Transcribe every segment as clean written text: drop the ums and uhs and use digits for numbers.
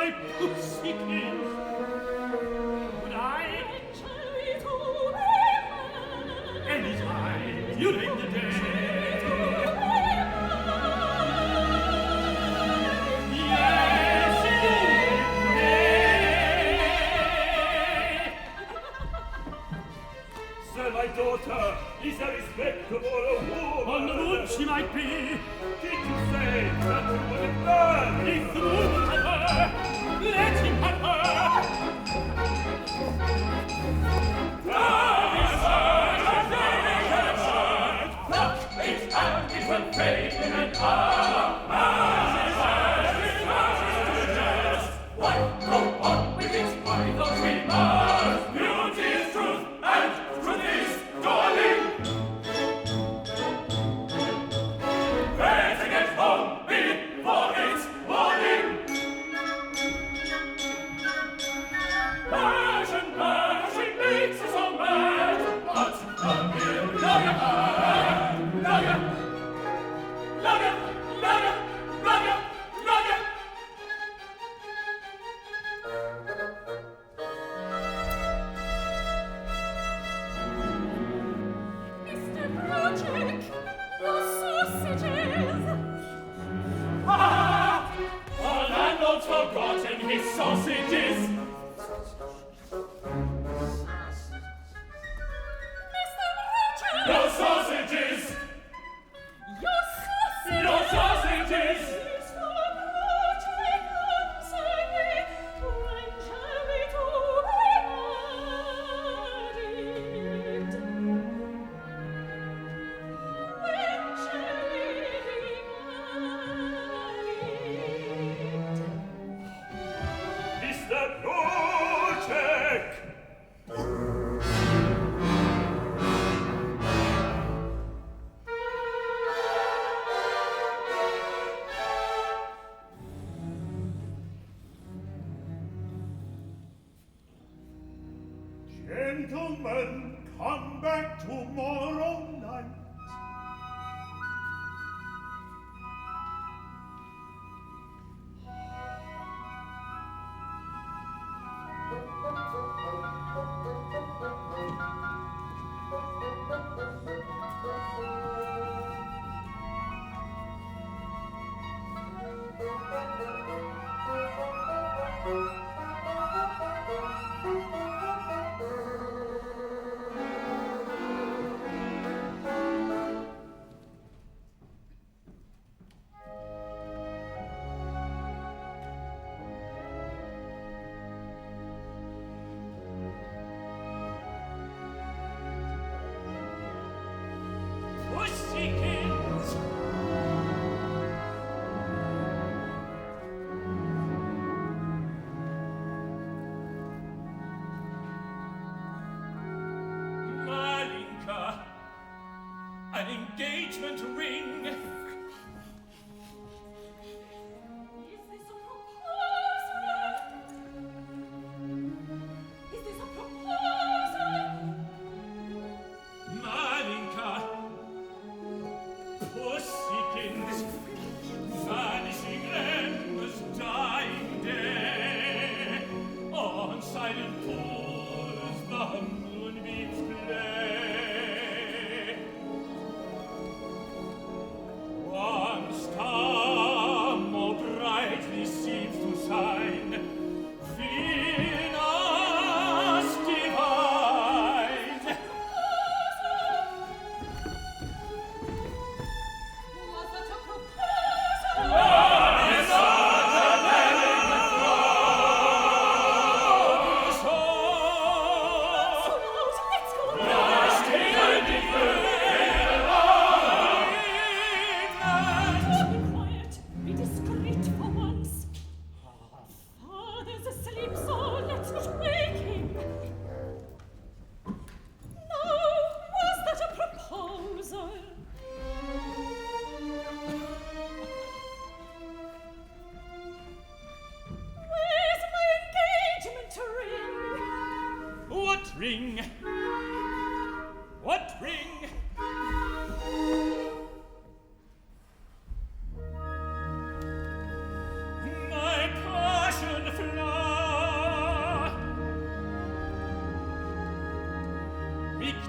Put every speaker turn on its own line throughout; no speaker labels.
my pussykin. Would I? Anytime, you name the day. Yes, you may. Sir, my daughter is a respectable woman. On the moon she might be. Did you say that you would have done? If the moon would have her, let him have her. When fate in an hour, why go on with its vital remarks? Beauty is truth, and truth is darling. Better get home before it's morning. Passion, passion makes us all mad, but a mere liar. Forgotten his sausages. Mr. Roger! Your sausages! Your sausages! Your sausages! Mr. Roger, answer me. When shall we to be married? When shall we be married? Mr. Projek! Gentlemen, come back tomorrow night.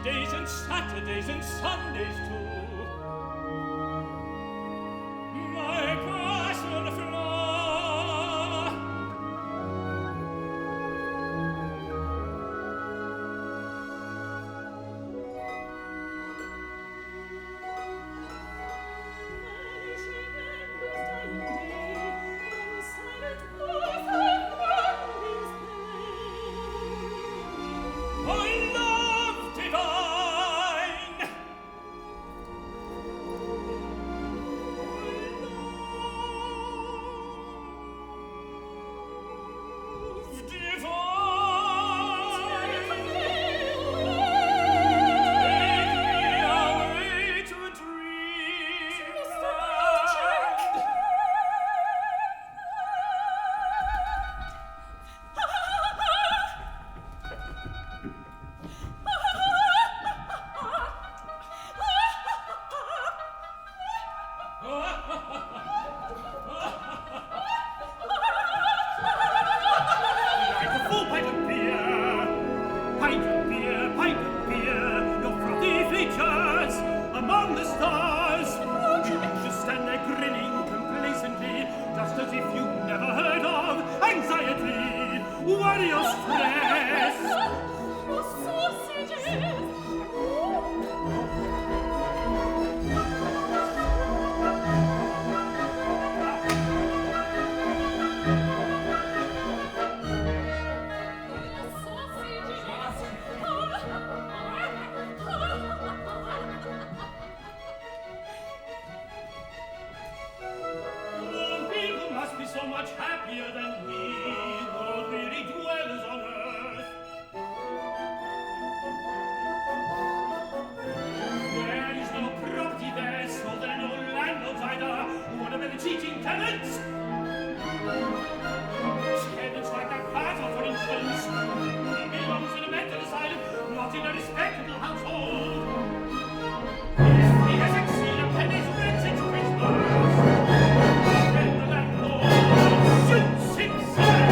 Weekdays and Saturdays and Sundays too. My passion flaw. My love divine. Like a full pint of beer, pint of beer, pint of beer, your frothy features among the stars. You just stand there grinning complacently, just as if you never heard of anxiety, worry or stress. People must be so much happier than we, all weary dwellers on earth. There is no property there, so there are no landlords either. What about the cheating tenants? Tenants like that Carter, for instance. He belongs in a mental asylum, not in a respectable household. If he has exceeded a penny's rent since Christmas, then the landlord shoots himself.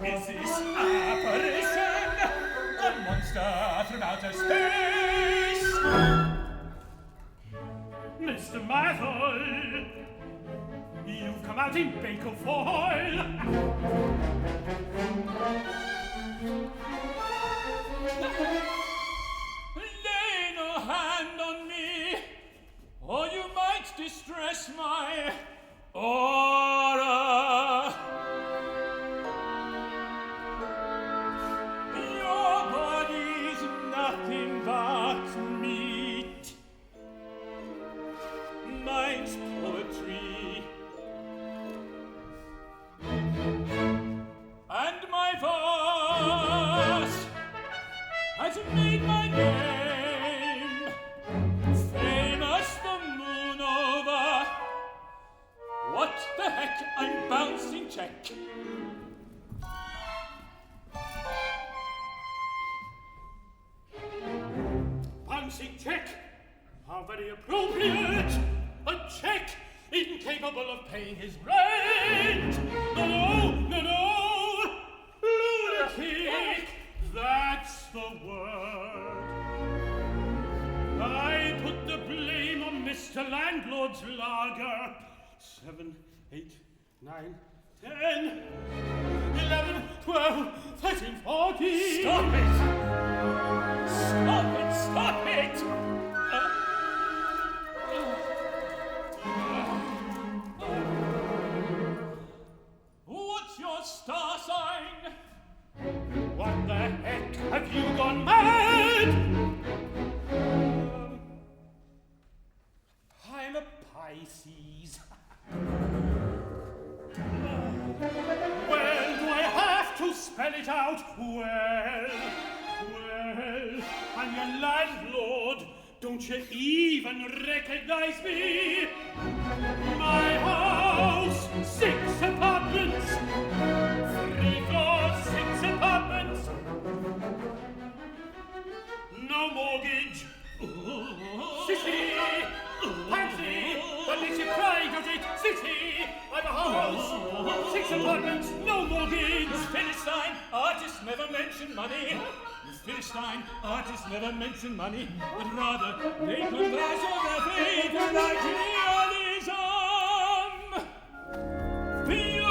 is this apparition? A monster from outer space! Mr. Mathol, you've come out in Baker foil. Lay no hand on me, or you might distress my aura. Your body's nothing but meat. Mine's poetry. And my verse has made my name famous the moon over. What the heck, I'm bouncing check. Bouncing check? How very appropriate! A check incapable of paying his rent! No! Lunatic! That's the word. I put the blame on Mr. Landlord's lager. 7, 8, 9, 10, 11, 12, 13, 14. Stop it! Stop it! What's your star sign? What the heck? Have you gone mad? I'm a Pisces. Well, do I have to spell it out? Well, I'm your landlord. Don't you even recognize me? My house, 6 apartments. 3 floors, 6 apartments. No mortgage. Sissy! Pansy! That makes you cry, does it? Sissy! I'm a house! 6 apartments, no mortgage! Philistine, artists never mention money. Philistine, artists never mention money, but rather they converse on their faith and idealism. Beauty!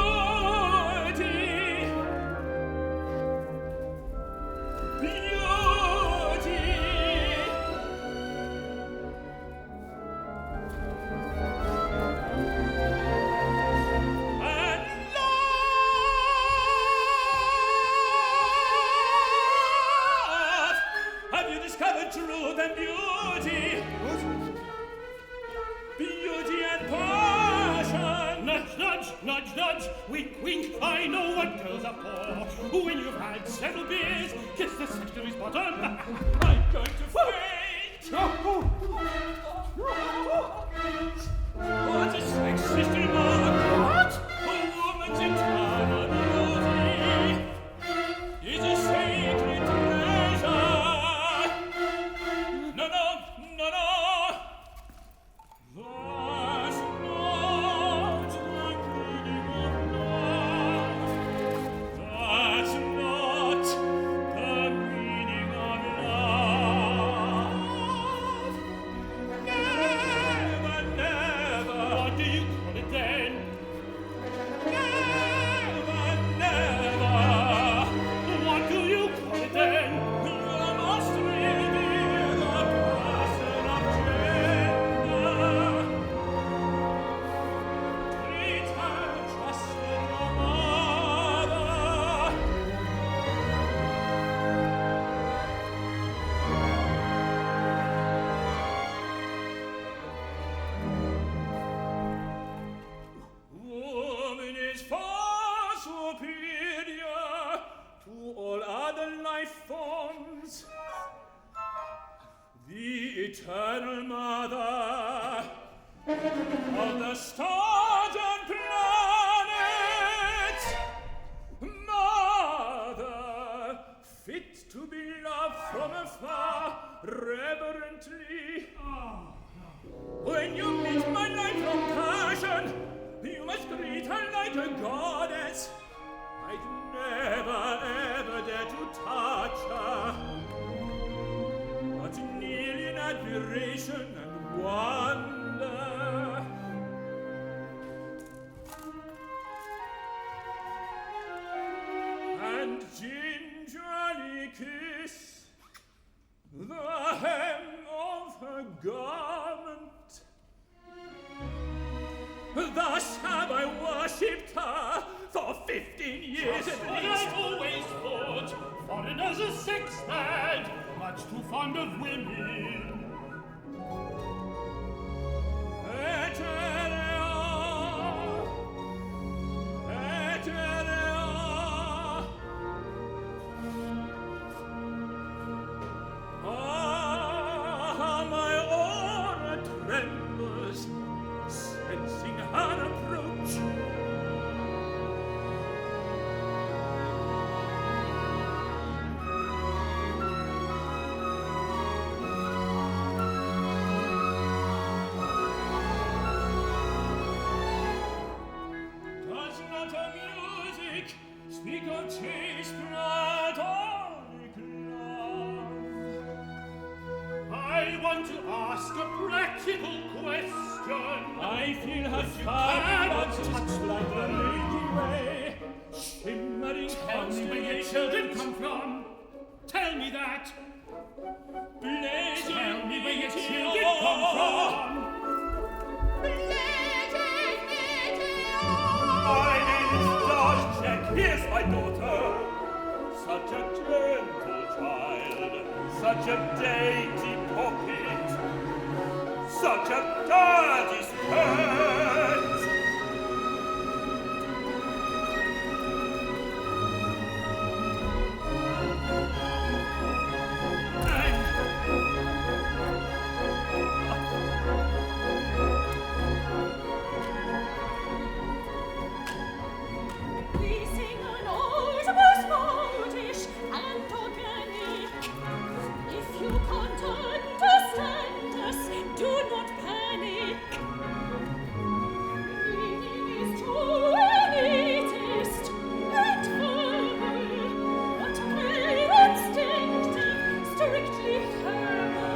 Truth and beauty. What? Beauty and passion. Nudge, nudge, nudge, nudge. Wink, wink. I know what girls are for. When you've had several beers, kiss the secretary's bottom. I'm going to faint. What a sexist remark. What? A woman's eternal beauty is a sacred treasure. No. That's not the meaning of love. That's not the meaning of love. Never. What do you call it then? Never. What do you call it then? You must reveal the person of gender. Treat her just like your mother. Woman is far superior to all other life forms. The eternal mother of the stars and planets. Mother, fit to be loved from afar, reverently. When you meet my lifelong passion, you must greet her like a goddess. I'd never gingerly kiss the hem of her garment. Thus have I worshipped her for 15 years
Just
at
what
least.
I've always thought. Foreigners are sex-mad, much too fond of women.
Eterea, Eterea. Ah, my aura trembles, sensing her approach. Does not her music speak of chaste platonic love?
I want to ask a practical question.
I feel her
cannot
fire
touch
like the Milky Way, shimmering
Tell me where your children come from. Tell me that.
blazing
Tell me where your
meteor.
children come from.
My name is Dodge. Here's my daughter. Such a gentle child, such a dainty pocket, such a daddy's pet.
We sing an ode most modish and organic. If you can't understand us, do not panic. Reading is too elitist and verbal, but clear instinctive, strictly herbal.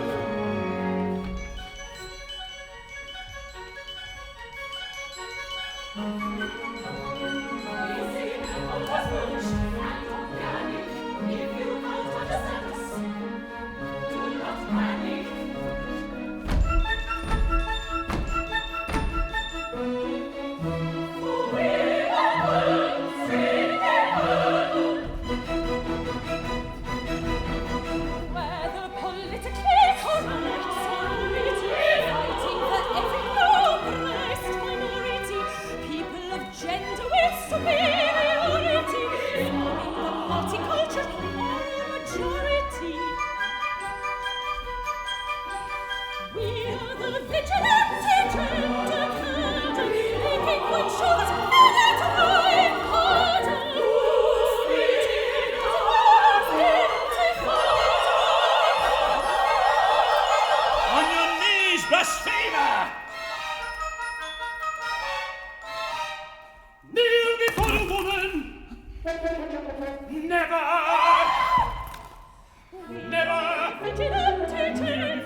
Whether politically correct, sonority, fighting for every low-priced minority, people of gender with superiority, forming the multicultural majority. We are the vigilante gender candle, making good shows and at high harder.
On your knees, blasphemer!
Kneel before a woman.
Never!
Never.
Vigilante gender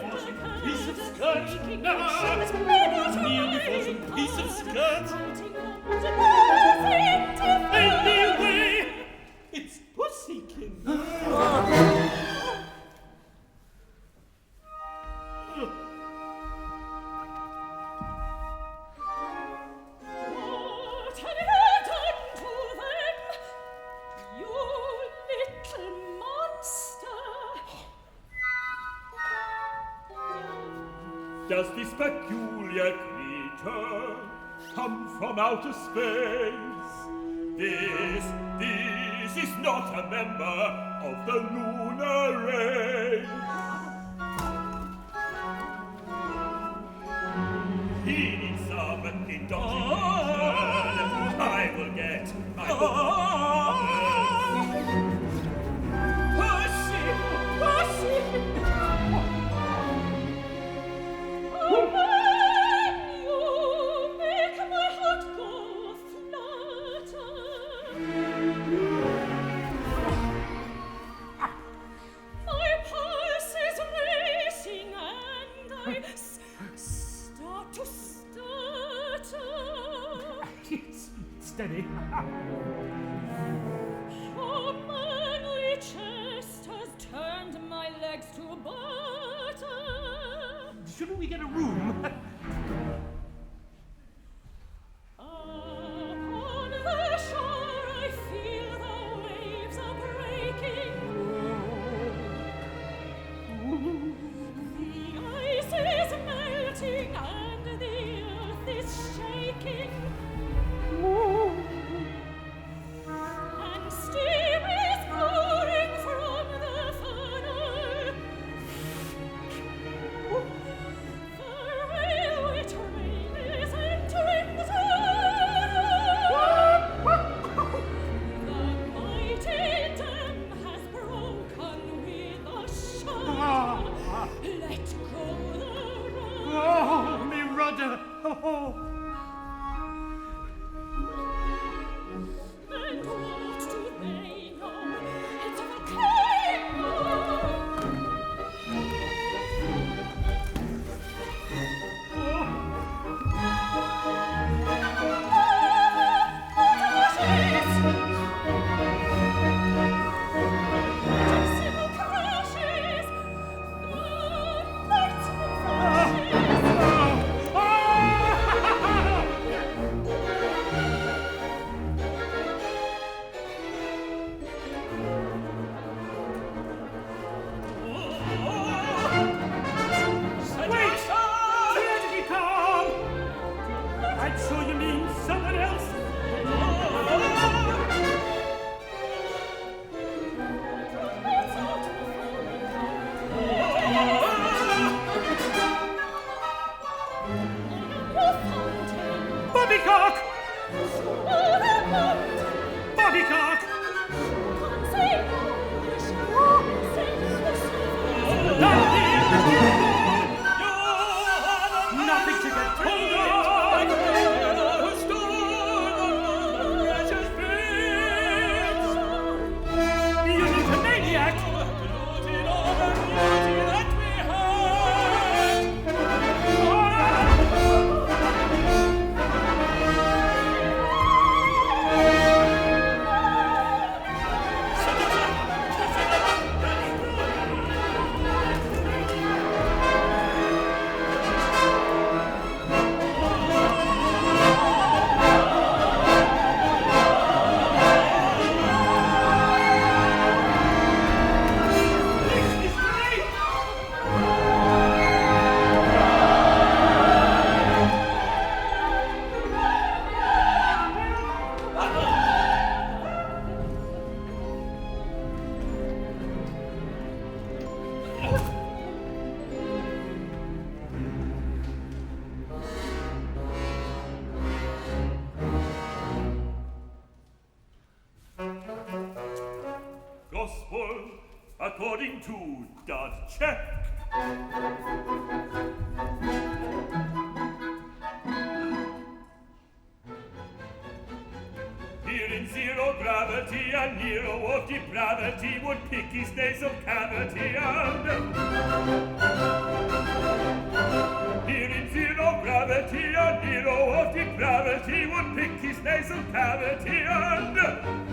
Piece of
candle,
skirt.
making
Never.
good shows and at
Kneel
high
before some piece of skirt.
Anyway, it's Pussykin.
What have you done to them, you little monster?
Does this peculiar creature come from outer space? This is not a member of the lunar race. He needs some indoctrination. I will get my
Pussy! Oh, man, you make my heart go flutter. My pulse is racing and I start to stutter.
Steady.
Your But,
Shouldn't we get a room?
upon the shore I feel the waves are breaking. The ice is melting and the earth is shaking. And steam is pouring from the funnel. The railway train is entering the tunnel. The mighty dam has broken with a shout. Let go the rudder.
Oh, me rudder! Oh.
And what do they know? It's a volcano.
Wait! Tragedy, calm! I'm sure you mean someone else. Bobbycock! Bobbycock! Nothing to get hold of! You nymphomaniac!
Gospel according to Dot Check. Here in zero gravity, a Nero of depravity would pick his nasal cavity and here in zero gravity, a Nero of depravity would pick his nasal cavity and